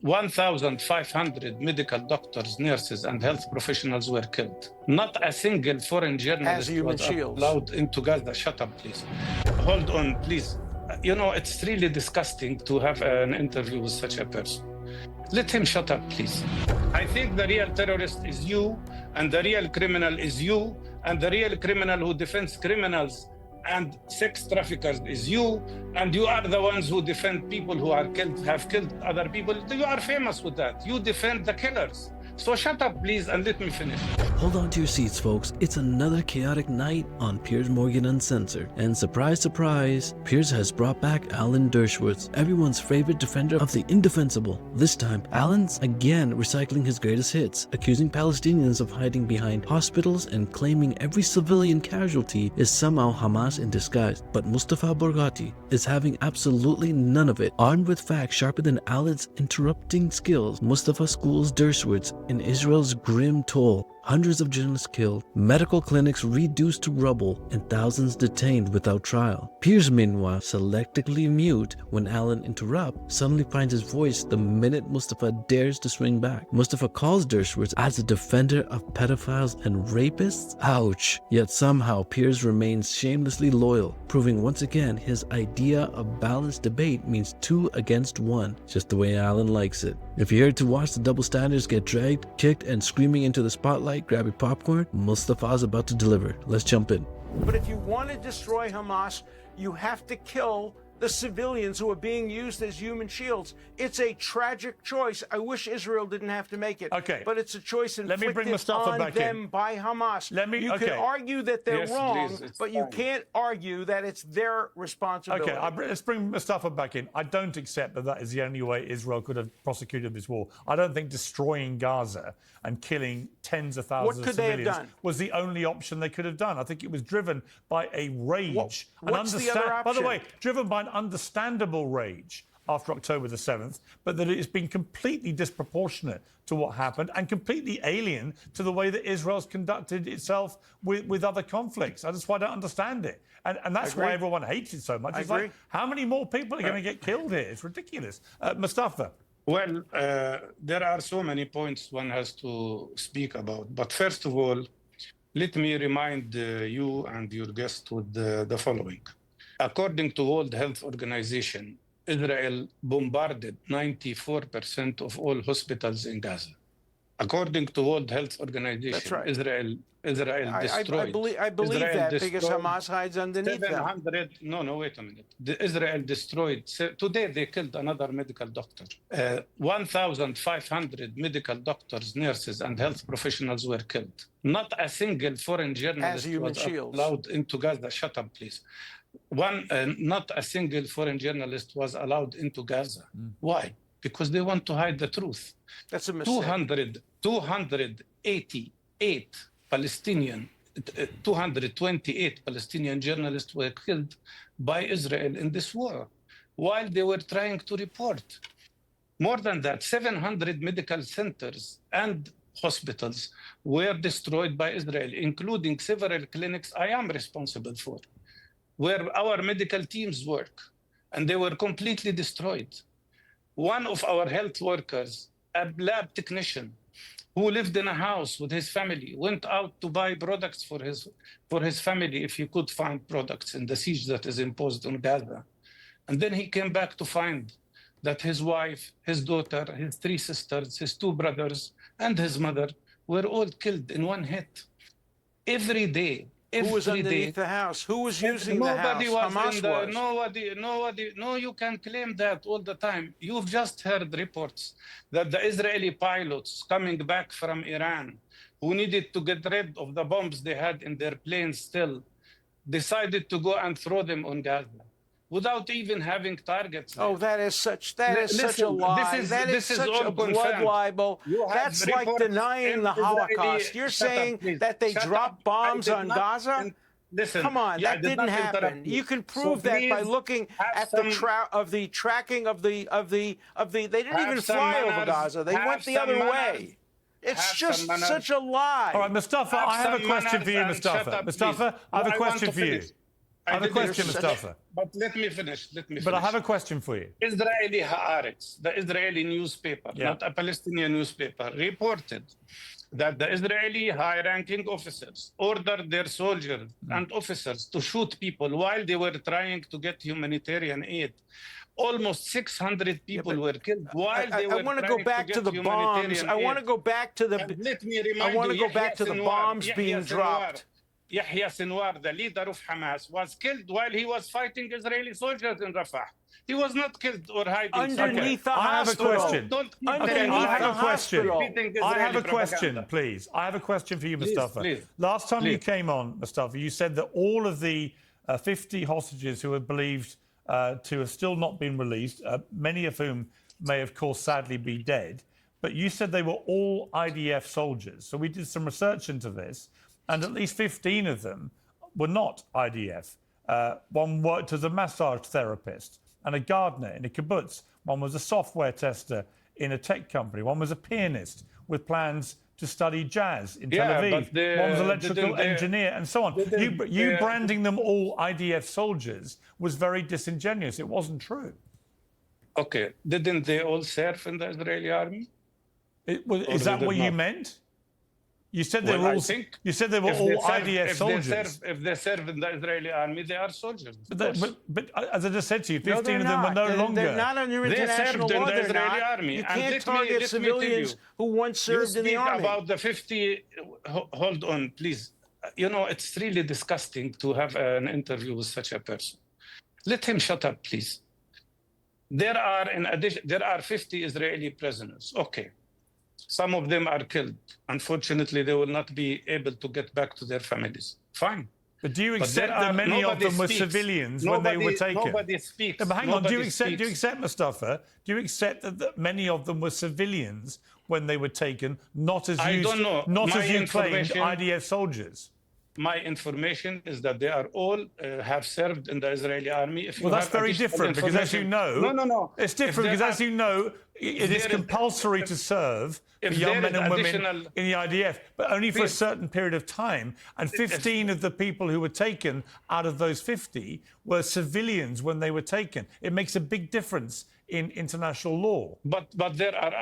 1,500 medical doctors, nurses, and health professionals were killed. Not a single foreign journalist was allowed into Gaza. Shut up, please. Hold on, please. You know, it's really disgusting to have an interview with such a person. Let him shut up, please. I think the real terrorist is you, and the real criminal is you, and the real criminal who defends criminals and sex traffickers is you, and you are the ones who defend people who are killed, have killed other people. You are famous with that. You defend the killers. So shut up, please, and let me finish. Hold on to your seats, folks. It's another chaotic night on Piers Morgan Uncensored. And surprise, surprise, Piers has brought back Alan Dershowitz, everyone's favorite defender of the indefensible. This time, Alan's again recycling his greatest hits, accusing Palestinians of hiding behind hospitals and claiming every civilian casualty is somehow Hamas in disguise. But Mustafa Barghouti is having absolutely none of it. Armed with facts sharper than Alan's interrupting skills, Mustafa schools Dershowitz in Israel's grim toll. Hundreds of journalists killed, medical clinics reduced to rubble, and thousands detained without trial. Piers, meanwhile, selectively mute when Alan interrupts, suddenly finds his voice the minute Mustafa dares to swing back. Mustafa calls Dershowitz as a defender of pedophiles and rapists? Ouch! Yet somehow Piers remains shamelessly loyal, proving once again his idea of balanced debate means 2 against 1, just the way Alan likes it. If you're here to watch the double standards get dragged, kicked, and screaming into the spotlight, grab your popcorn. Mustafa's about to deliver. Let's jump in. But if you want to destroy Hamas, you have to kill the civilians who are being used as human shields. It's a tragic choice. I wish Israel didn't have to make it. Okay. But it's a choice inflicted on them by Hamas. You can argue that they're wrong, but you can't argue that it's their responsibility. Okay, let's bring Mustafa back in. I don't accept that that is the only way Israel could have prosecuted this war. I don't think destroying Gaza and killing tens of thousands of civilians was the only option they could have done. I think it was driven by a rage. What's the other option? By the way, driven by an understandable rage after October the 7th, but that it has been completely disproportionate to what happened and completely alien to the way that Israel's conducted itself with other conflicts. That's why I don't understand it. And that's why everyone hates it so much. It's like, how many more people are going to get killed here? It's ridiculous. Mustafa. Well, there are so many points one has to speak about. But first of all, let me remind you and your guest with the following. According to World Health Organization, Israel bombarded 94% of all hospitals in Gaza. According to World Health Organization, that's right. Israel destroyed. I believe Israel that because Hamas hides underneath them. No, wait a minute. Israel destroyed. Today they killed another medical doctor. 1,500 medical doctors, nurses, and health professionals were killed. Not a single foreign journalist was allowed into Gaza. Shut up, please. Not a single foreign journalist was allowed into Gaza. Why? Because they want to hide the truth. That's a mistake. 228 Palestinian journalists were killed by Israel in this war while they were trying to report. More than that, 700 medical centers and hospitals were destroyed by Israel, including several clinics I am responsible for, where our medical teams work, and they were completely destroyed. One of our health workers, a lab technician, who lived in a house with his family, went out to buy products for his family if he could find products in the siege that is imposed on Gaza. And then he came back to find that his wife, his daughter, his 3 sisters, his 2 brothers, and his mother were all killed in one hit. Every day. Who was underneath the house? Who was using the house? Hamas was. Nobody. No, you can claim that all the time. You've just heard reports that the Israeli pilots coming back from Iran, who needed to get rid of the bombs they had in their planes still, decided to go and throw them on Gaza without even having targets. Oh, that is such a lie. That is such a blood libel. That's like denying the Holocaust. You're saying that they dropped bombs on Gaza? Listen, come on, that didn't happen. You can prove that by looking at the tracking of the. They didn't even fly over Gaza. They went the other way. It's just such a lie. All right, Mustafa, I have a question for you, Mustafa. Mustafa, I have a question for you. I have a question, Mustafa. But let me finish. But I have a question for you. Israeli Haaretz, the Israeli newspaper, not a Palestinian newspaper, reported that the Israeli high-ranking officers ordered their soldiers and officers to shoot people while they were trying to get humanitarian aid. Almost 600 people were killed while they were I want to go back to the bombs. I want to go back to the. Let me remind I want to you, go back to the bombs being dropped. Yahya Sinwar, the leader of Hamas, was killed while he was fighting Israeli soldiers in Rafah. He was not killed or hiding underneath the hospital. I have a question. I have a question, please. I have a question for you, Mustafa. Please. Last time you came on, Mustafa, you said that all of the 50 hostages who are believed to have still not been released, many of whom may, of course, sadly be dead, but you said they were all IDF soldiers. So we did some research into this, and at least 15 of them were not IDF. One worked as a massage therapist and a gardener in a kibbutz. One was a software tester in a tech company. One was a pianist with plans to study jazz in Tel Aviv. One was an electrical engineer and so on. You branding them all IDF soldiers was very disingenuous. It wasn't true. Okay. Didn't they all serve in the Israeli army? Is that what you meant? You said they were all. You said they were all IDF soldiers. If they serve in the Israeli army, they are soldiers. But as I just said to you, 15 of them were no longer. They're not under international law. They served in the Israeli army. You can't target civilians who once served in the army. About the 50. Hold on, please. You know, it's really disgusting to have an interview with such a person. Let him shut up, please. There are 50 Israeli prisoners. Okay. Some of them are killed. Unfortunately, they will not be able to get back to their families. Fine. But do you accept that many of them were civilians when they were taken? Nobody speaks. But hang on, do you accept, Mustafa? Do you accept that many of them were civilians when they were taken, not as you claimed, IDF soldiers? My information is that they are all have served in the Israeli army. Well, that's very different because, as you know, no. It's different because, as you know, it is compulsory to serve for young men and women in the IDF, but only for a certain period of time. And 15 of the people who were taken out of those 50 were civilians when they were taken. It makes a big difference in international law. But there are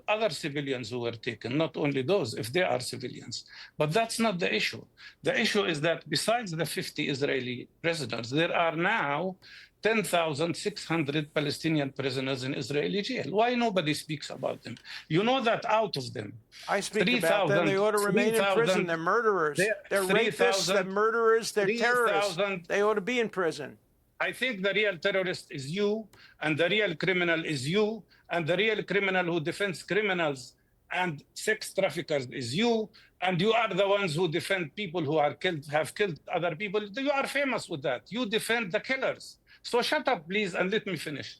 other civilians who were taken, not only those, if they are civilians. But that's not the issue. The issue is that besides the 50 Israeli prisoners, there are now 10,600 Palestinian prisoners in Israeli jail. Why nobody speaks about them? You know that out of them, I speak about them. They ought to remain in prison. They're murderers. They're rapists. They're murderers. They're terrorists. They ought to be in prison. I think the real terrorist is you, and the real criminal is you, and the real criminal who defends criminals and sex traffickers is you, and you are the ones who defend people who are have killed other people. You are famous with that. You defend the killers. So shut up, please, and let me finish.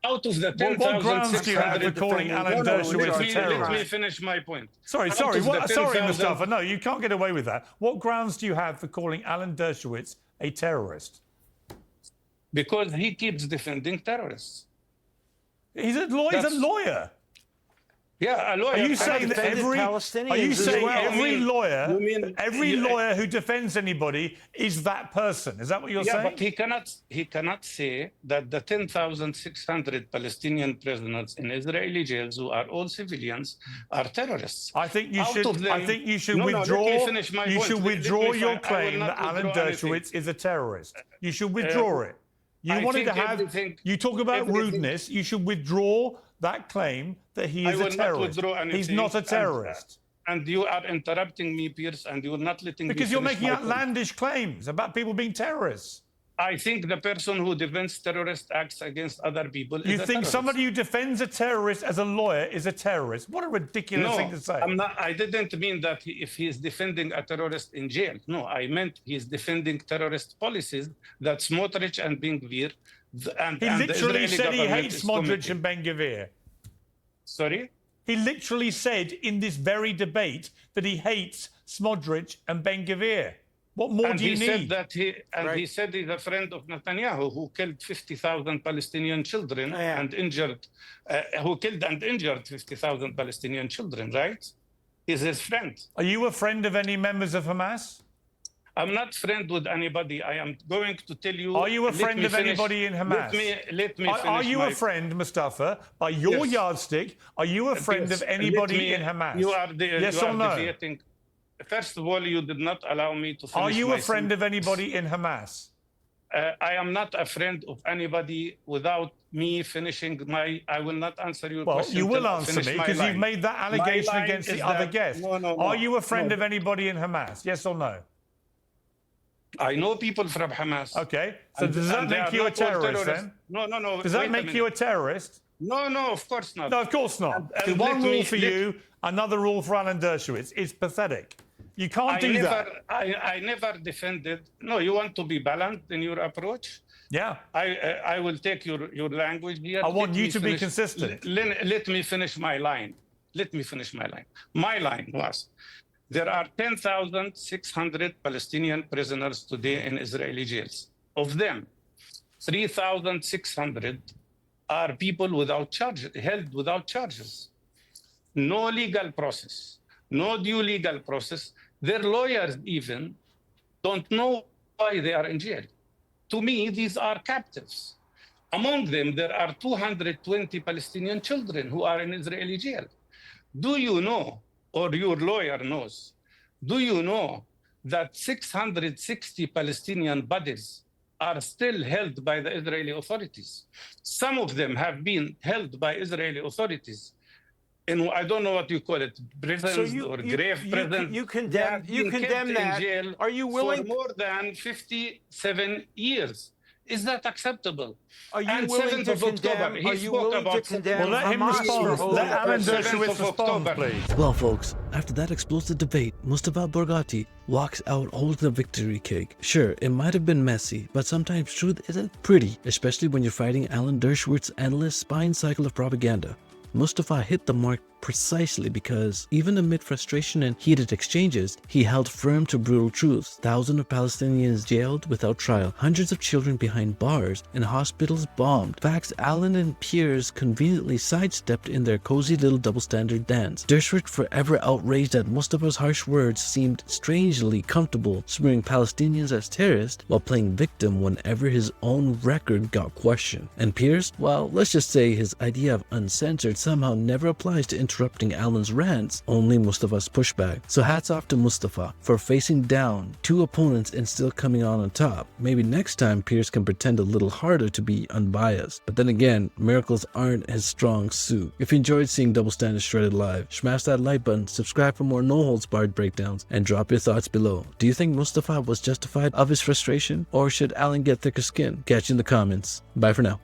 Out of the 10,000... What grounds do you have for calling Alan Dershowitz a terrorist? Let me finish my point. Sorry, Mustafa. No, you can't get away with that. What grounds do you have for calling Alan Dershowitz a terrorist? Because he keeps defending terrorists. He's a lawyer. Yeah, a lawyer. Are you saying that every lawyer who defends anybody is that person? Is that what you're saying? Yeah, but he cannot say that the 10,600 Palestinian prisoners in Israeli jails who are all civilians are terrorists. I think you should withdraw. You should withdraw your claim that Alan Dershowitz is a terrorist. You should withdraw it. You talk about rudeness. You should withdraw that claim that he is a terrorist. He's not a terrorist. And you are interrupting me, Piers, and you're not letting me because you're making outlandish claims about people being terrorists. I think the person who defends terrorist acts against other people is a terrorist. You think somebody who defends a terrorist as a lawyer is a terrorist? What a ridiculous thing to say. I didn't mean that if he is defending a terrorist in jail. No, I meant he is defending terrorist policies that Smotrich and Ben-Gvir He literally said he hates Smotrich and Ben-Gvir. Sorry? He literally said in this very debate that he hates Smotrich and Ben-Gvir. What more do you need? He said he's a friend of Netanyahu, who killed 50,000 Palestinian children and injured, who killed and injured 50,000 Palestinian children, right? He's his friend. Are you a friend of any members of Hamas? I'm not friend with anybody. I am going to tell you. Are you a friend of anybody in Hamas? Let me finish. Are you a friend, Mustafa? By your yardstick, are you a friend of anybody in Hamas? You are yes or no? Deviating. First of all, you did not allow me to finish. Are you a friend of anybody in Hamas? I am not a friend of anybody without me finishing my. I will not answer your question. Well, you will answer me because you've made that allegation against the other guest. No. Are you a friend of anybody in Hamas? Yes or no? I know people from Hamas. Okay. So does that make you a terrorist then? No. Does that make you a terrorist? No, of course not. No, of course not. One rule for you, another rule for Alan Dershowitz. It's pathetic. You can't do that. I never defended. No, you want to be balanced in your approach? Yeah. I will take your language here. I want you to be consistent. Let me finish my line. My line was, there are 10,600 Palestinian prisoners today in Israeli jails. Of them, 3,600 are people without charges, held without charges. No legal process, no due legal process. Their lawyers even don't know why they are in jail. To me, these are captives. Among them, there are 220 Palestinian children who are in Israeli jail. Do you know, or your lawyer knows, do you know that 660 Palestinian bodies are still held by the Israeli authorities? Some of them have been held by Israeli authorities in, I don't know what you call it, prisons or grave prisons. You condemn that. In jail are you willing? For more than 57 years. Is that acceptable? Are you willing to condemn? Are you willing to condemn? Well, let him respond. Let Alan Dershowitz respond, please. Well, folks, after that explosive debate, Mustafa Barghouti walks out holding the victory cake. Sure, it might have been messy, but sometimes truth isn't pretty, especially when you're fighting Alan Dershowitz's endless spine cycle of propaganda. Mustafa hit the mark precisely because even amid frustration and heated exchanges, he held firm to brutal truths. Thousands of Palestinians jailed without trial, hundreds of children behind bars, and hospitals bombed. Facts Alan and Piers conveniently sidestepped in their cozy little double-standard dance. Dershowitz, forever outraged at Mustafa's harsh words, seemed strangely comfortable smearing Palestinians as terrorists while playing victim whenever his own record got questioned. And Piers, well, let's just say his idea of uncensored somehow never applies to interrupting Alan's rants, only Mustafa's pushback. So hats off to Mustafa for facing down two opponents and still coming on top. Maybe next time Piers can pretend a little harder to be unbiased. But then again, miracles aren't his strong suit. If you enjoyed seeing Double Standard Shredded live, smash that like button, subscribe for more no-holds-barred breakdowns, and drop your thoughts below. Do you think Mustafa was justified of his frustration, or should Alan get thicker skin? Catch you in the comments. Bye for now.